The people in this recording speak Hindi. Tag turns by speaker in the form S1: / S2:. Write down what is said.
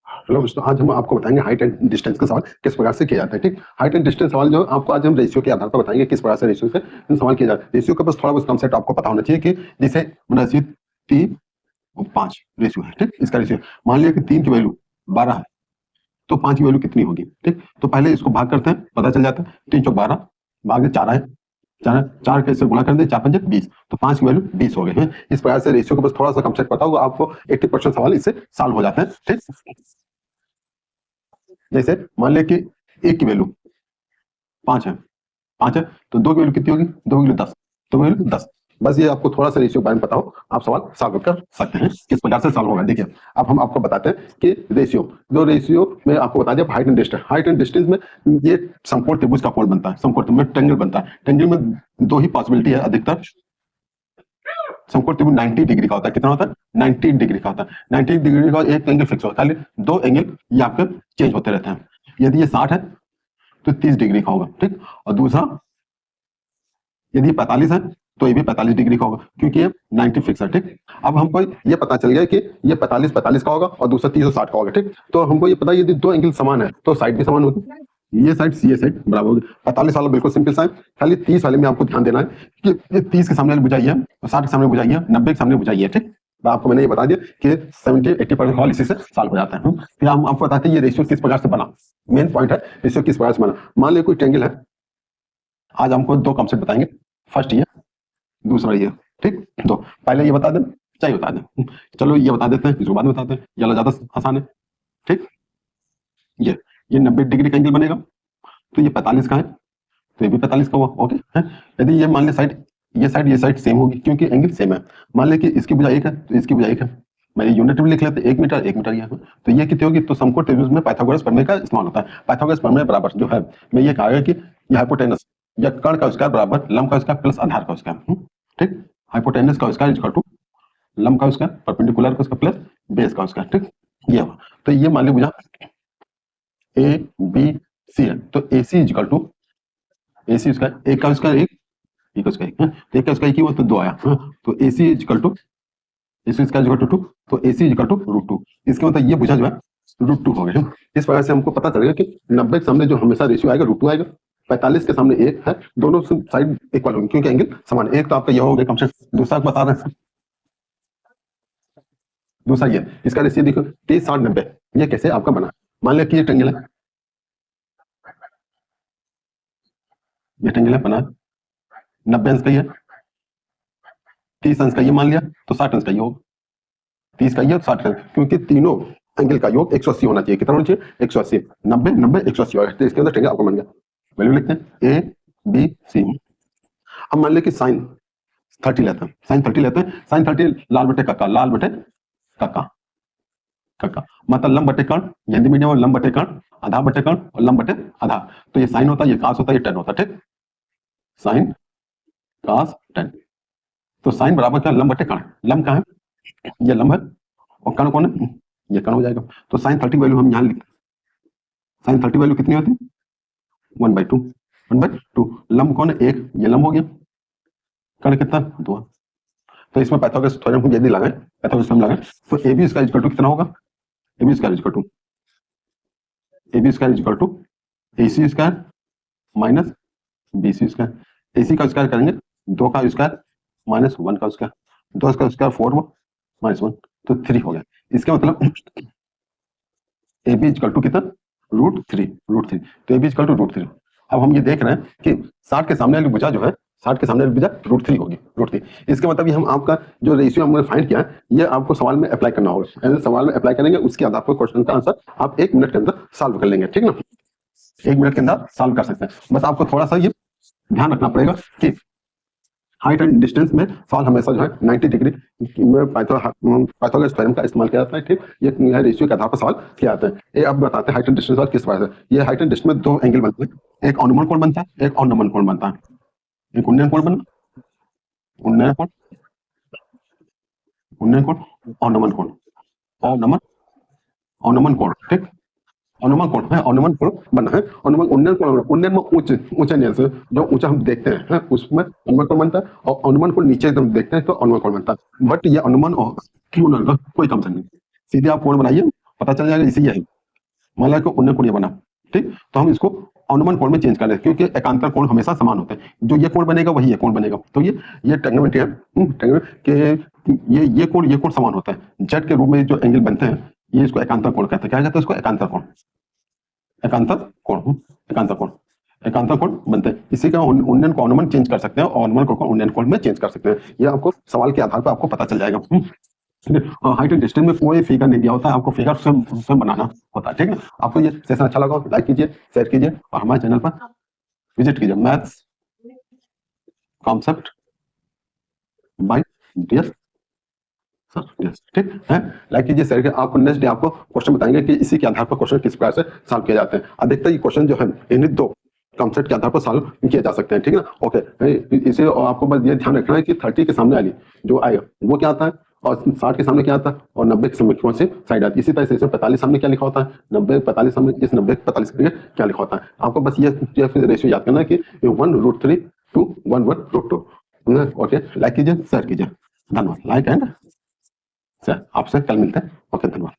S1: हेलो दोस्तों, आज हम आपको बताएंगे हाइट एंड डिस्टेंस का सवाल किस प्रकार से किया जाता है। ठीक, हाइट एंड डिस्टेंस सवाल जो आपको आज हम रेशियो के आधार पर बताएंगे किस प्रकार से रेशियो से सवाल किया जाता है। रेशियो का बस थोड़ा बहुत कॉन्सेप्ट आपको पता होना चाहिए कि जैसे 3:5 रेशियो है। ठीक, इसका रेशियो मान लिया कि 3 की वैल्यू 12 है तो 5 की वैल्यू कितनी होगी। ठीक, तो पहले इसको भाग करते हैं, पता चल जाता है। 3 चौक 12 भाग 4 है, 4 कैसे गुणा कर दे, 4 5 20 तो 5 की वैल्यू 20 हो गए हैं। इस प्रकार से रेशियो को बस थोड़ा सा कॉन्सेप्ट पता होगा आपको 80% सवाल इससे सॉल्व हो जाते हैं। ठीक, जैसे मान ले कि 1 की वैल्यू 5 है, 5 है तो 2 की वैल्यू कितनी होगी, 2 की वैल्यू 10, 2 की वैल्यू 10। बस ये आपको थोड़ा सा रेशियो के बारे में पता हो, आप सवाल सॉल्व कर सकते हैं। किस प्रकार से सॉल्व होगा देखिए, अब हम आपको बताते हैं कि रेशियो में आपको बता दिया height and distance. Height and distance में ये समकोण त्रिभुज का कोण बनता है, समकोण त्रिभुज में ट्रायंगल बनता है। ट्रायंगल में दो ही पॉसिबिलिटी है अधिकतर। समकोण त्रिभुज 90 डिग्री का होता है। कितना होता है, 90 डिग्री का होता है। 90 डिग्री का एक एंगल फिक्स होता है, खाली 2 एंगल ये आपके चेंज होते रहते हैं। यदि ये 60 है तो 30 डिग्री का होगा। ठीक, और दूसरा यदि 45 है तो ये भी 45 डिग्री का होगा, क्योंकि ये 90 फिक्स है। ठीक, अब हमको ये पता चल गया कि ये 45 का होगा और दूसरा 30 और 60 का होगा। ठीक, तो हमको ये पता है यदि दो एंगल समान है तो साइड भी समान होगी, ये साइड बराबर होगी। 45 वाला बिल्कुल सिंपल सा है, खाली 30 वाले में आपको ध्यान देना है कि ये 30 के सामने बुझाई है और 60 के सामने बुझाई है, 90 के सामने बुझाई है। ठीक, तो आपको मैंने ये बता दिया कि 70-80% सवाल इसी से सॉल्व हो जाता है। फिर हम आपको बताते हैं ये रेशियो किस प्रकार से बना। मेन पॉइंट है रेशियो किस प्रकार से बना। मान लो कोई ट्रायंगल है, आज हमको दो कॉन्सेप्ट बताएंगे, फर्स्ट ये, दूसरा ये। ठीक, तो पहले ये बता दें, चाहिए बता दें, चलो ये बता देते हैं, इसको बाद में बताते हैं, ये ज्यादा आसान है। ठीक, ये 90 डिग्री का एंगल बनेगा तो ये 45 का है तो ये भी 45 का हुआ। ओके है, यदि ये मान ले साइड ये साइड सेम होगी क्योंकि एंगल सेम है। मान ले कि इसकी भुजा 1 है तो इसकी भुजा 1 है, मैंने यूनिट में लिख लिया, 1 मीटर 1 मीटर ये है। तो ये कितनी होगी, तो समकोण त्रिभुज में पाइथागोरस प्रमेय का इस्तेमाल होता है। पाइथागोरस प्रमेय बराबर जो है, मैं ये कहा कि ये हाइपोटेनस या कर्ण का स्क्वायर बराबर लंब का स्क्वायर प्लस आधार का स्क्वायर। ठीक, हाइपोटेनस का स्क्वायर इक्वल टू लंब का स्क्वायर परपेंडिकुलर का स्क्वायर प्लस बेस का स्क्वायर। ठीक, ये हुआ। तो ये मान ली भुजा ए बी सी है तो A C equal to A C square, एक का स्क्वायर एक का स्क्वायर एक का स्क्वायर हुआ तो 2 आया। तो A C equal to A C square equal to 2, तो ए सी इक्वल टू √2। इसके मतलब ये भुजा जो है √2 हो गया। इस प्रकार से हमको पता चलेगा कि 90 के सामने जो हमेशा रेशियो आएगा √2 आएगा, 45 के सामने 1 है, दोनों साइड इक्वल होंगे क्योंकि एंगल समान। एक तो आपका ये हो गया कम से कम, दूसरा बता रहे हैं, दूसरा ये इसका रेशियो देखो 30 60 90, ये कैसे आपका बना। मान लिया कि ये ट्रायंगल है, ये ट्रायंगल है बना 90 अंश का ही है, 30 अंश का ये मान लिया तो 60 अंश का ये होगा, 30 का ये 60 अंश, क्योंकि तीनों एंगल का योग 180 होना चाहिए। कितना होना चाहिए, 180, 90 90 180 होगा। तो इसके अंदर ट्रायंगल आपको बन गया। वैल्यू लिखते हैं ए बी सी। अब मान लिया कि साइन 30 लेते हैं, साइन 30 लेते हैं, साइन 30 लाल बटे कक्का, लाल बटे कक्का कक्का मतलब लंब बटे कर्ण, हिंदी मीडियम में लंब बटे कर्ण, आधा बटे कर्ण और लंब बटे आधा। तो ये साइन होता है, ये कास होता है, ये टेन होता है। ठीक, साइन कास टेन। तो साइन बराबर क्या, लंब बटे कर्ण। लंब का है, ये लंब है और कर्ण कौन है, ये कर्ण हो जाएगा। तो साइन 30 वैल्यू हम यहाँ लिखते हैं, साइन 30 वैल्यू कितनी होती है, 1/2, 1/2। लंब कौन है, एक, ये लंब हो गया, कर्ण कितना 2। तो इसमें पाइथागोरस थ्योरम हम यदि लगाएं, पाइथागोरस थ्योरम लगाएं तो A B square equal to कितना होगा, A B square equal to A C square minus B C square. A C का स्क्वायर करेंगे 2 का स्क्वायर माइनस 1 का स्क्वायर, 2 का स्क्वायर 4 माइनस 1 तो 3 हो गया। इसका मतलब ए बी इक्वल टू कितना, √3। तो ए बी इक्वल टू √3। अब हम ये देख रहे हैं कि 60 के सामने वाली भुजा जो है, 60 के सामने वाली भुजा √3 होगी, √3। इसके मतलब ये हम आपका जो रेशियो हमने फाइंड किया है ये आपको सवाल में अप्लाई करना होगा। सवाल में अप्लाई करेंगे, उसके आधार पर क्वेश्चन का आंसर आप 1 मिनट के अंदर सॉल्व कर लेंगे। ठीक ना, 1 मिनट के अंदर सॉल्व कर सकते हैं। बस आपको थोड़ा सा ये ध्यान रखना पड़ेगा कि हाइट एंड डिस्टेंस में सवाल हमेशा जो है 90 डिग्री में पाइथागोरस थ्योरम का इस्तेमाल किया जाता है। ठीक, ये रेशियो के आधार पर सवाल किया जाता है। ये अब बताते हैं हाइट एंड डिस्टेंस सवाल किस प्रकार से। ये हाइट एंड डिस्टेंस में दो एंगल बनते हैं, एक अनुमान कोण बनता है, एक अवनमन कोण बनता है। एक उन्नयन कोण बना, उन्नयन कोण, उन्नयन कोण, अवनमन कोण, अवनमन अवनमन कोण। ठीक, अनुमान कोण है, अनुमान कोण बना है। अनुमान उन्नयन कोण, उन्नयन में ऊंचे नीचे से जो ऊंचा हम देखते हैं उसमें अनुमान कोण बनता है, और अनुमान कोण नीचे एकदम देखते हैं तो अनुमान कोण बनता है। बट ये अनुमान क्यों ना कोई कंसेप्ट नहीं, सीधे आप कोण बनाइए पता चल जाएगा इसी यही। मान लो कि उन्नयन कोण ये बना, ठीक, तो हम इसको अनुमान कोण में चेंज कर दें, क्योंकि एकांतर कोण हमेशा समान होते हैं। जो ये कोण बनेगा वही ये कोण बनेगा। तो ये ट्रिग्नोमेट्री है कि ये कोण समान होता है। जेड के रूप में जो एंगल बनते हैं ये इसको एकांतर कोण कहते हैं। क्या कहते हैं इसको? एकांतर कोण। एकांतर कोण, एकांतर कोण, एकांतर कोण बनते हैं। इसी का उन्नयन को अनुमान चेंज कर सकते हैं और अनुमान को उन्नयन कोण में चेंज कर सकते हैं। ये आपको सवाल के आधार पर आपको पता चल जाएगा। हाइट एंड डिस्टेंस में कोई फिगर नहीं दिया होता है, आपको फिगर स्वयं बनाना होता है, ठीक है। आपको ये सेशन अच्छा लगा लाइक कीजिए, शेयर कीजिए और हमारे चैनल पर विजिट कीजिए। Maths concept by dear sir, yes, ठीक है। लाइक कीजिए, शेयर कीजिए। आपको नेक्स्ट डे आपको क्वेश्चन बताएंगे कि इसी के आधार पर क्वेश्चन किस प्रकार से सॉल्व किए जाते हैं। अधिकतर ये क्वेश्चन जो है इन्हीं दो कॉन्सेप्ट के आधार पर सॉल्व किए जा सकते हैं, ठीक है ना। ओके, इसे आपको बस ये ध्यान रखना है कि 30 के सामने वाली जो आएगा वो क्या आता है और 60 के सामने क्या आता है और 90 के सामने कौन सी साइड आती है। इसी तरह से 45 सामने क्या लिखा होता है, 90 45 सामने, इस 90 45 के लिए क्या लिखा होता है। आपको बस ये रेशियो याद करना है कि 1√3 to 1/√2। ओके, लाइक कीजिए, शेयर कीजिए। धन्यवाद। लाइक एंड सर आपसे कल मिलते हैं। ओके, धन्यवाद।